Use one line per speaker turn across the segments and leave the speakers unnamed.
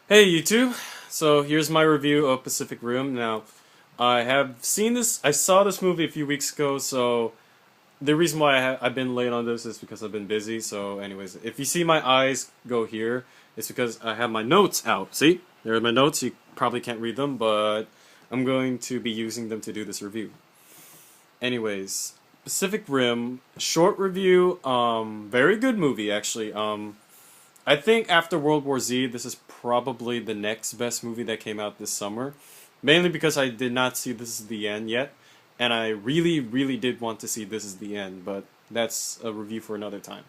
Hey YouTube, so here's my review of Pacific Rim. Now, I have seen this, I saw this movie a few weeks ago, so the reason why I've been late on this is because I've been busy, so anyways, if you see my eyes go here, it's because I have my notes out. See? There are my notes, you probably can't read them, but I'm going to be using them to do this review. Anyways, Pacific Rim, short review, very good movie actually. I think after World War Z, this is probably the next best movie that came out this summer. Mainly because I did not see This Is the End yet, and I really, really did want to see This Is the End, but that's a review for another time.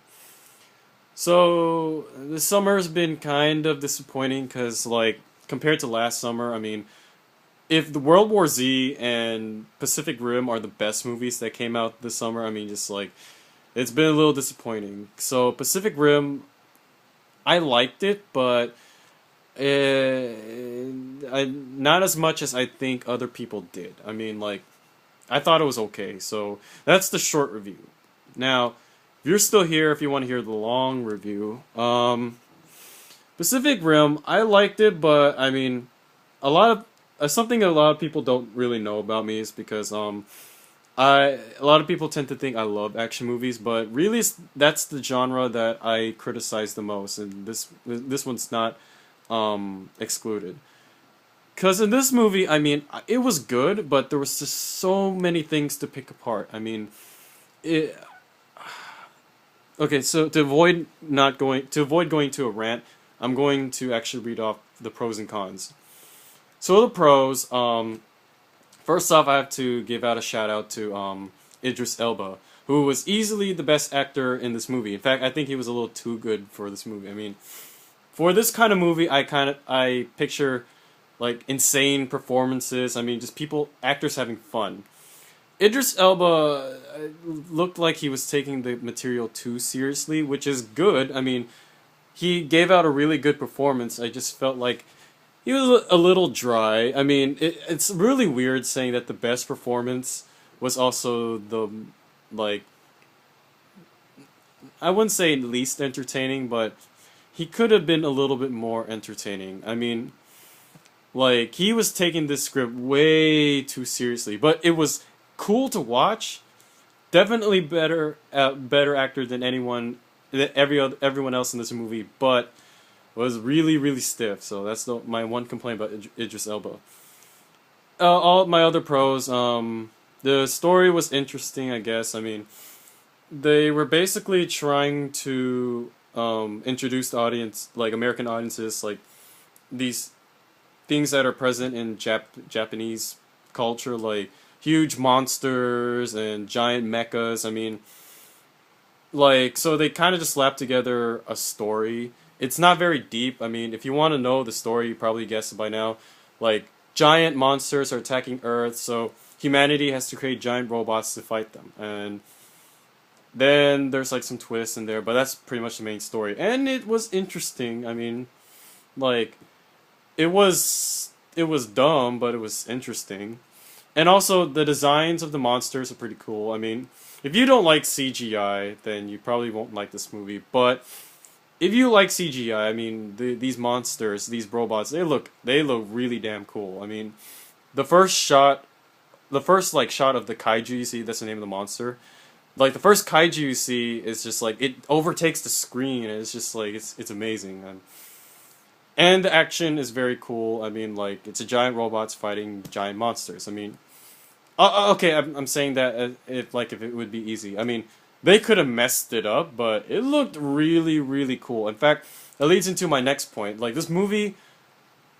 So, the summer's been kind of disappointing because, like, compared to last summer, I mean, if the World War Z and Pacific Rim are the best movies that came out this summer, I mean, just like, it's been a little disappointing. So, Pacific Rim, I liked it, but not as much as I think other people did. I mean, like, I thought it was okay. So that's the short review. Now, if you're still here, if you want to hear the long review, Pacific Rim, I liked it, but I mean, something a lot of people don't really know about me is because a lot of people tend to think I love action movies, but really that's the genre that I criticize the most, and this one's not excluded. Because in this movie, I mean, it was good, but there was just so many things to pick apart. I mean, it. Okay, so to avoid going to a rant, I'm going to actually read off the pros and cons. So the pros, first off, I have to give out a shout out to Idris Elba, who was easily the best actor in this movie. In fact, I think he was a little too good for this movie. I mean, for this kind of movie, I picture like insane performances. I mean, just actors having fun. Idris Elba looked like he was taking the material too seriously, which is good. I mean, he gave out a really good performance. I just felt like he was a little dry. I mean, it's really weird saying that the best performance was also the, like, I wouldn't say least entertaining, but he could have been a little bit more entertaining. I mean, like, he was taking this script way too seriously, but it was cool to watch. Definitely better actor than everyone else in this movie, but was really, really stiff. So that's my one complaint about Idris Elba. All my other pros, the story was interesting, I guess. I mean, they were basically trying to introduce the audience, like American audiences, like these things that are present in Japanese culture, like huge monsters and giant mechas. I mean, like, so they kind of just slapped together a story. It's not very deep. I mean, if you want to know the story, you probably guessed it by now. Like, giant monsters are attacking Earth, so humanity has to create giant robots to fight them. And then there's like some twists in there, but that's pretty much the main story. And it was interesting. I mean, like, it was dumb, but it was interesting. And also, the designs of the monsters are pretty cool. I mean, if you don't like CGI, then you probably won't like this movie. But if you like CGI, I mean, these monsters, these robots, they look really damn cool. I mean, the first shot of the kaiju you see, that's the name of the monster. Like, the first kaiju you see is just like, it overtakes the screen, and it's just like, it's amazing. And the action is very cool. I mean, like, it's a giant robots fighting giant monsters. I mean, okay, I'm saying that if it would be easy. I mean, they could have messed it up, but it looked really, really cool. In fact, that leads into my next point. Like, this movie,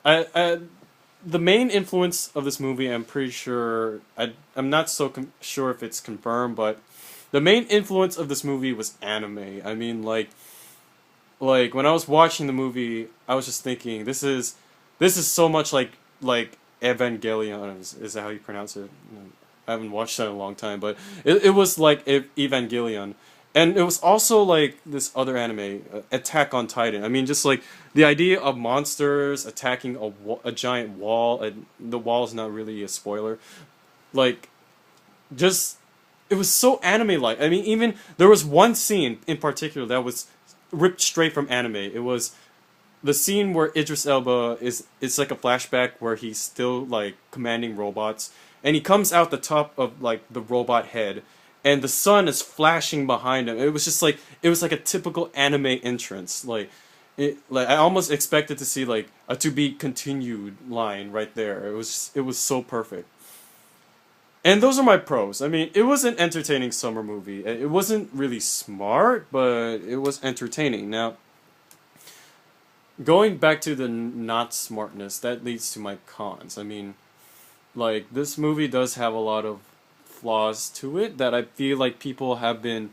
the main influence of this movie, I'm pretty sure, I'm not so sure if it's confirmed, but the main influence of this movie was anime. I mean, like when I was watching the movie, I was just thinking, this is so much like Evangelion. Is that how you pronounce it? I haven't watched that in a long time, but it was like Evangelion, and it was also like this other anime, Attack on Titan. I mean, just like the idea of monsters attacking a giant wall, and the wall is not really a spoiler. Like, just it was so anime-like. I mean, even there was one scene in particular that was ripped straight from anime. It was the scene where Idris Elba is, it's like a flashback where he's still like commanding robots, and he comes out the top of like the robot head, and the sun is flashing behind him. It was just like, it was like a typical anime entrance. Like I almost expected to see like a to be continued line right there. It was so perfect. And those are my pros. I mean, it was an entertaining summer movie. It wasn't really smart, but it was entertaining. Now, going back to the not smartness, that leads to my cons. I mean, like, this movie does have a lot of flaws to it that I feel like people have been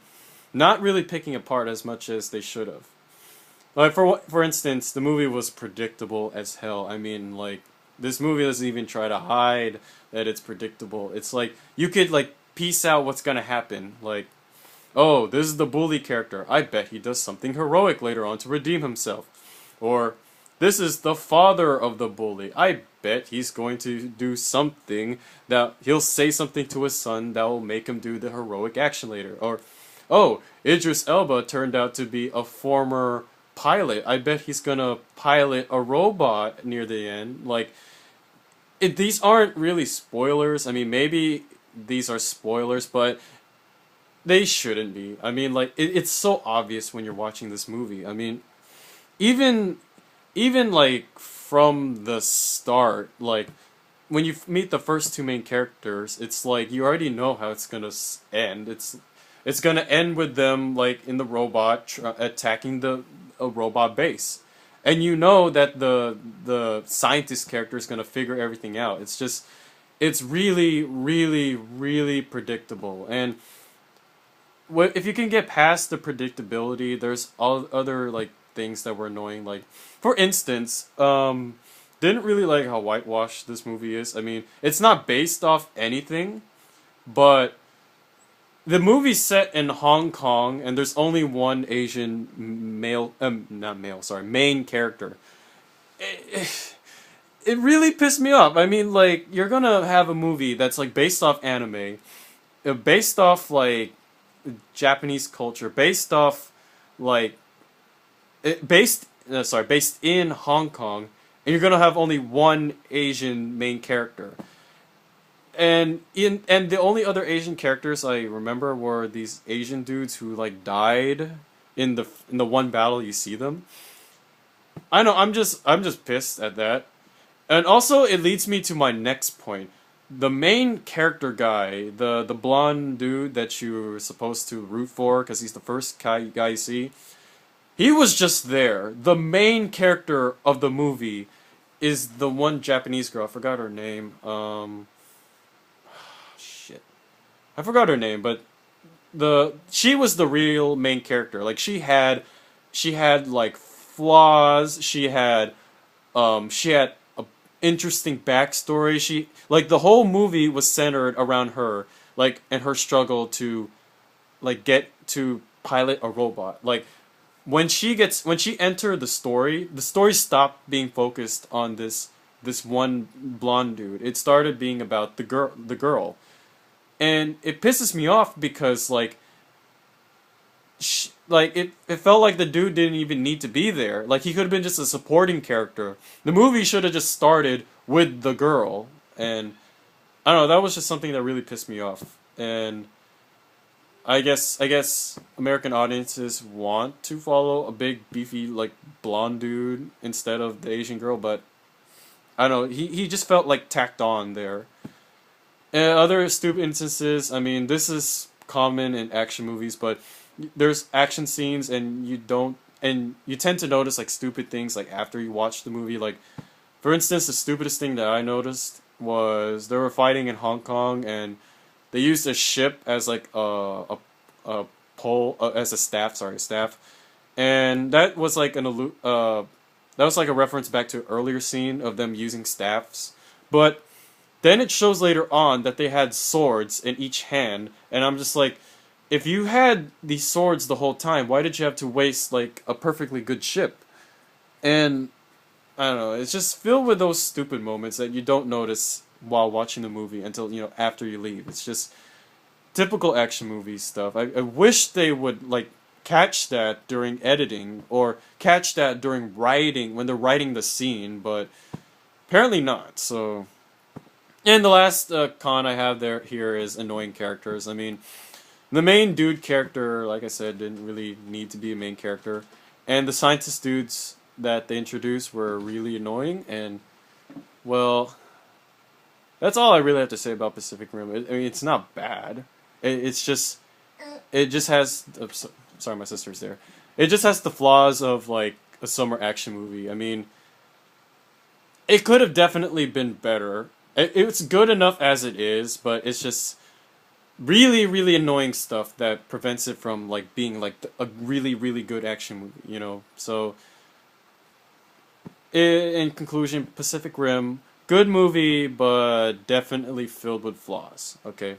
not really picking apart as much as they should have. Like, for instance, the movie was predictable as hell. I mean, like, this movie doesn't even try to hide that it's predictable. It's like, you could, like, piece out what's gonna happen. Like, oh, this is the bully character. I bet he does something heroic later on to redeem himself. Or, this is the father of the bully. I bet he's going to do something that he'll say something to his son that will make him do the heroic action later. Or, oh, Idris Elba turned out to be a former pilot. I bet he's gonna pilot a robot near the end. Like, these aren't really spoilers. I mean, maybe these are spoilers, but they shouldn't be. I mean, like, it's so obvious when you're watching this movie. I mean, even like from the start, like when you meet the first two main characters, it's like you already know how it's gonna end. It's gonna end with them like in the robot attacking the a robot base, and you know that the scientist character is gonna figure everything out. It's just, it's really, really, really predictable. And if you can get past the predictability, there's all other like things that were annoying. Like, for instance, didn't really like how whitewashed this movie is. I mean, it's not based off anything, but the movie's set in Hong Kong, and there's only one Asian male, not male, sorry, main character. It really pissed me off. I mean, like, you're gonna have a movie that's like based off anime, based off like Japanese culture, based off like based in Hong Kong, and you're gonna have only one Asian main character. And the only other Asian characters I remember were these Asian dudes who like died in the one battle you see them. I know, I'm just pissed at that. And also it leads me to my next point. The main character guy, the blonde dude that you're supposed to root for because he's the first guy you see, he was just there. The main character of the movie is the one Japanese girl. I forgot her name. Shit. I forgot her name, but she was the real main character. Like, she had like flaws. She had a interesting backstory. Like, the whole movie was centered around her, like, and her struggle to like get to pilot a robot. Like, when she entered the story stopped being focused on this one blonde dude. It started being about the girl. And it pisses me off because like it felt like the dude didn't even need to be there. Like, he could have been just a supporting character. The movie should have just started with the girl. And I don't know, that was just something that really pissed me off. And I guess American audiences want to follow a big beefy like blonde dude instead of the Asian girl, but I don't know, he just felt like tacked on there. And other stupid instances, I mean, this is common in action movies, but there's action scenes and you tend to notice like stupid things like after you watch the movie. Like, for instance, the stupidest thing that I noticed was they were fighting in Hong Kong and they used a ship as like a pole, as a staff, and that was like that was like a reference back to an earlier scene of them using staffs. But then it shows later on that they had swords in each hand, and I'm just like, if you had these swords the whole time, why did you have to waste like a perfectly good ship? And I don't know, it's just filled with those stupid moments that you don't notice while watching the movie until, after you leave. It's just typical action movie stuff. I wish they would like catch that during editing or catch that during writing when they're writing the scene, but apparently not. So, and the last con I have there here is annoying characters. I mean, the main dude character, like I said, didn't really need to be a main character, and the scientist dudes that they introduced were really annoying. And well, that's all I really have to say about Pacific Rim. I mean, it's not bad. It's just it just has. Sorry, my sister's there. It just has the flaws of like a summer action movie. I mean, it could have definitely been better. It's good enough as it is, but it's just really, really annoying stuff that prevents it from like being like a really, really good action movie. You know, so in conclusion, Pacific Rim, good movie, but definitely filled with flaws. Okay.